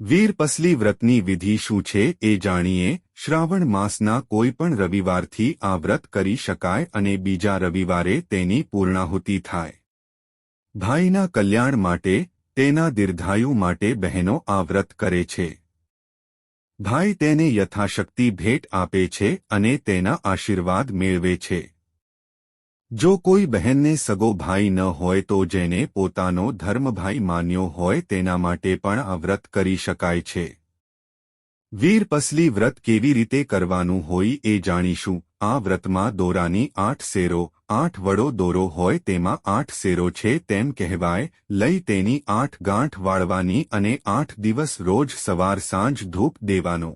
વીરપસલી વ્રતની વિધિ શું છે એ જાણીએ। શ્રાવણ માસના કોઈપણ રવિવારથી આ વ્રત કરી શકાય અને બીજા રવિવારે તેની પૂર્ણાહુતિ થાય। ભાઈના કલ્યાણ માટે, તેના દીર્ઘાયુ માટે બહેનો આ વ્રત કરે છે। ભાઈ તેને યથાશક્તિ ભેટ આપે છે અને તેના આશીર્વાદ મેળવે છે। જો કોઈ બહેનને સગો ભાઈ ન હોય તો જેને પોતાનો ધર્મભાઈ માન્યો હોય તેના માટે પણ આ વ્રત કરી શકાય છે। વીરપસલી વ્રત કેવી રીતે કરવાનું હોય એ જાણીશું। આ વ્રતમાં દોરાની 8 સેરો, 8 વડો દોરો હોય તેમાં 8 સેરો છે તેમ કહેવાય, લઈ તેની 8 ગાંઠ વાળવાની અને 8 દિવસ રોજ સવાર સાંજ ધૂપ દેવાનો।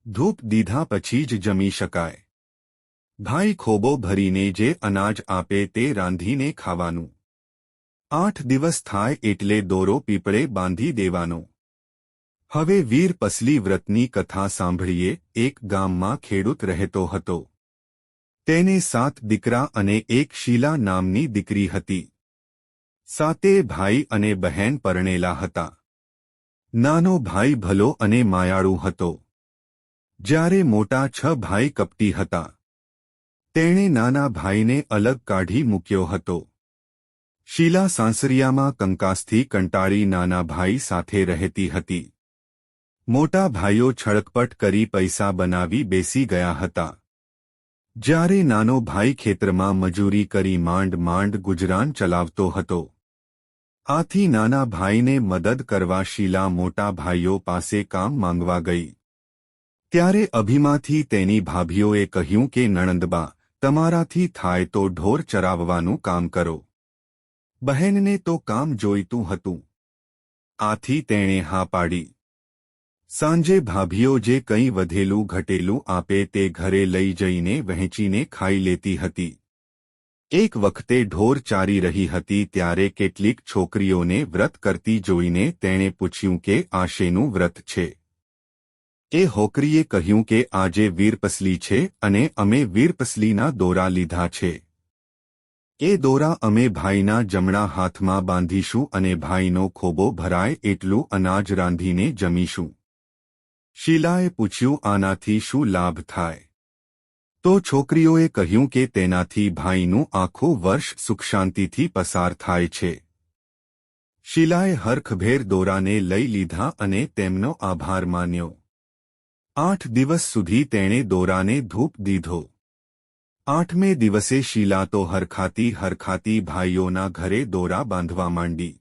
ધૂપ દીધા પછી જ જમી શકાય। ભાઈ ખોબો ભરીને જે અનાજ આપે તે રાંધીને ખાવાનું। 8 દિવસ થાય એટલે દોરો પીપળે બાંધી દેવાનો। હવે વીરપસલી વ્રતની કથા સાંભળીએ। એક ગામમાં ખેડૂત રહેતો હતો। તેને 7 દીકરા અને એક શીલા નામની દીકરી હતી। 7 ભાઈ અને બહેન પરણેલા હતા। નાનો ભાઈ ભલો અને માયાળુ હતો, જ્યારે મોટા 6 ભાઈ કપટી હતા। તેણે નાના ભાઈને અલગ કાઢી મૂક્યો હતો। શીલા સાંસરિયામાં કંકાસથી કંટાળી નાના ભાઈ સાથે રહેતી હતી। મોટા ભાઈઓ છળકપટ કરી પૈસા બનાવી બેસી ગયા હતા। જ્યારે નાનો ભાઈ ખેતરમાં મજૂરી કરી માંડ માંડ ગુજરાન ચલાવતો હતો। આથી નાના ભાઈને મદદ કરવા શીલા મોટા ભાઈઓ પાસે કામ માંગવા ગઈ। ત્યારે અભિમાંથી તેની ભાભીઓએ કહ્યું કે નણંદબા, તમારાથી થાય તો ઢોર ચરાવવાનું કામ કરો। બહેનને તો કામ જોઈતું હતું, આથી તેણે હા પાડી। સાંજે ભાભીઓ જે કંઈ વધેલું ઘટેલું આપે તે ઘરે લઈ જઈને વહેંચીને ખાઈ લેતી હતી। એક વખતે ઢોર ચારી રહી હતી ત્યારે કેટલીક છોકરીઓને વ્રત કરતી જોઈને તેણે પૂછ્યું કે આ શેનું વ્રત છે? એ હોકરીએ કહ્યું કે આજે વીરપસલી છે અને અમે વીરપસલીના દોરા લીધા છે। એ દોરા અમે ભાઈના જમણા હાથમાં બાંધીશું અને ભાઈનો ખોબો ભરાય એટલું અનાજ રાંધીને જમીશું। શીલાએ પૂછ્યું, આનાથી શું લાભ થાય? તો છોકરીઓએ કહ્યું કે તેનાથી ભાઈનું આખું વર્ષ સુખશાંતિથી પસાર થાય છે। શીલાએ હરખભેર દોરાને લઈ લીધા અને તેમનો આભાર માન્યો। 8 દિવસ સુધી તેણે દોરાને ધૂપ દીધો। 8મે દિવસે શીલા તો હરખાતી ભાઈઓના ઘરે દોરા બાંધવા માંડી।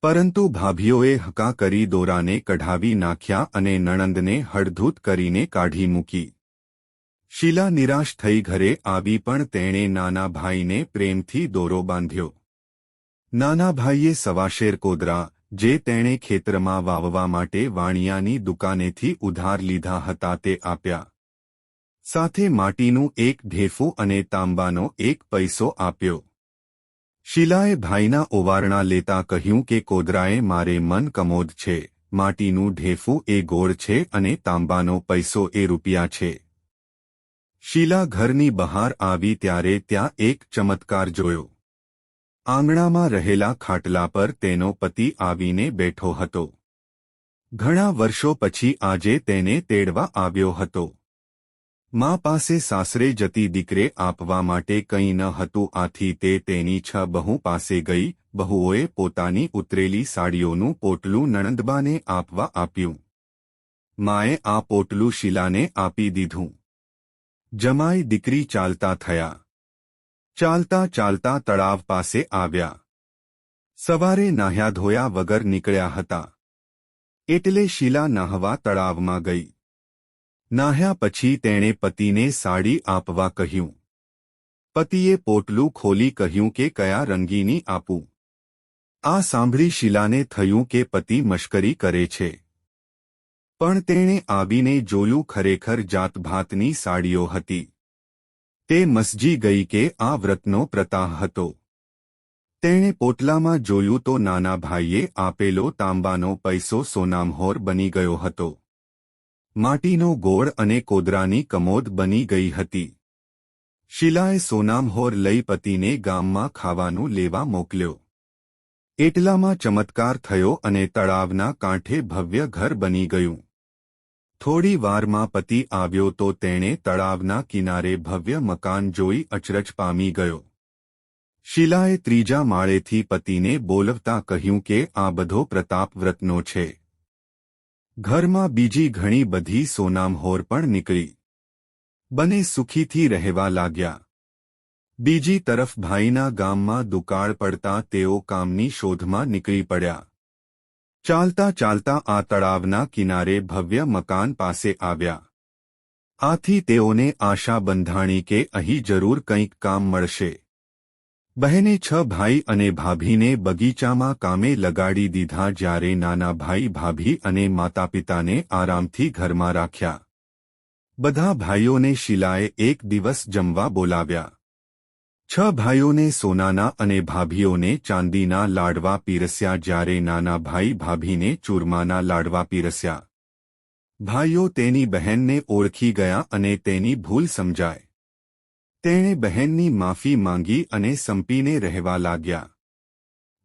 પરંતુ ભાભીઓએ હકા કરી દોરાને કઢાવી નાખ્યા અને નણંદને હળધૂત કરીને કાઢી મૂકી। શીલા નિરાશ થઈ ઘરે આવી પણ તેણે નાના ભાઈને પ્રેમથી દોરો બાંધ્યો। નાના ભાઈએ સવાશેર કોદરા, જે તેણે ખેતરમાં વાવવા માટે વાણિયાની દુકાનેથી ઉધાર લીધા હતા તે આપ્યા। સાથે માટીનું એક ઢેફું અને તાંબાનો 1 પૈસો આપ્યો। શીલાએ ભાઈના ઓવારણા લેતા કહ્યું કે કોદરાએ મારે મન કમોદ છે, માટીનું ઢેફું એ ગોળ છે અને તાંબાનો પૈસો એ રૂપિયા છે। શીલા ઘરની બહાર આવી ત્યારે ત્યાં એક ચમત્કાર જોયો। આંગણામાં રહેલા ખાટલા પર તેનો પતિ આવીને બેઠો હતો। ઘણા વર્ષો પછી આજે તેને તેડવા આવ્યો હતો। મા પાસે સાસરે જતી દીકરે આપવા માટે કંઈ ન હતું, આથી તે તેની 6 બહુ પાસે ગઈ। બહુઓએ પોતાની ઉતરેલી સાડીઓનું પોટલું નણંદબાને આપવા આપ્યું। માએ આ પોટલું શીલાને આપી દીધું। જમાઈ દીકરી ચાલતા થયા। ચાલતા ચાલતા તળાવ પાસે આવ્યા। સવારે નાહ્યા ધોયા વગર નીકળ્યા હતા, એટલે શીલા નાહવા તળાવમાં ગઈ। નાહ્યા પછી તેણે પતિને સાડી આપવા કહ્યું। પતિએ પોટલું ખોલી કહ્યું કે કયા રંગીની આપું? આ સાંભળી શીલાને થયું કે પતિ મશ્કરી કરે છે। પણ તેણે આવીને જોયું, ખરેખર જાતભાતની સાડીઓ હતી। તે મસજી ગઈ કે આ વ્રતનો પ્રતાહ હતો। તેણે પોટલામાં જોયું તો નાના ભાઈએ આપેલો તાંબાનો પૈસો સોનામહોર બની ગયો હતો। માટીનો ગોળ અને કોદરાની કમોદ બની ગઈ હતી। શીલાએ સોનામહોર લઈ પતિને ગામમાં ખાવાનું લેવા મોકલ્યો। એટલામાં ચમત્કાર થયો અને તળાવના કાંઠે ભવ્ય ઘર બની ગયું. થોડી વારમાં પતિ આવ્યો તો તેણે તળાવના કિનારે ભવ્ય મકાન જોઈ અચરજ પામી ગયો. શીલાએ ત્રીજા માળેથી પતિને બોલવતા કહ્યું કે આ બધો પ્રતાપવ્રતનો છે. ઘરમાં બીજી ઘણી બધી સોનામહોર પણ નીકળી. બંને સુખીથી રહેવા લાગ્યા. બીજી તરફ ભાઈના ગામમાં દુકાળ પડતા તેઓ કામની શોધમાં નીકળી પડ્યા. ચાલતા ચાલતા આ તળાવના કિનારે ભવ્ય મકાન પાસે આવ્યા. આથી તેઓને આશા બંધાણી કે અહીં જરૂર કંઈક કામ મળશે. બહેને 6 ભાઈ અને ભાભીને બગીચામાં કામે લગાડી દીધા. જ્યારે નાના ભાઈ ભાભી અને માતાપિતાને આરામથી ઘરમાં રાખ્યા. બધા ભાઈઓને શીલાએ એક દિવસ જમવા બોલાવ્યા. 6 ભાઈઓને સોનાના અને ભાભીઓને ચાંદીના લાડવા પીરસ્યા. જ્યારે નાના ભાઈ ભાભીને ચૂરમાના લાડવા પીરસ્યા. ભાઈઓ તેની બહેનને ઓળખી ગયા અને તેની ભૂલ સમજાય. તેણે બહેનની માફી માંગી અને સંપીને રહેવા લાગ્યા.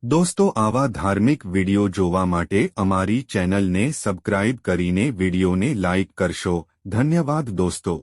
દોસ્તો, આવા ધાર્મિક વિડિયો જોવા માટે અમારી ચેનલને સબસ્ક્રાઇબ કરીને વિડિયોને લાઇક કરશો. ધન્યવાદ દોસ્તો.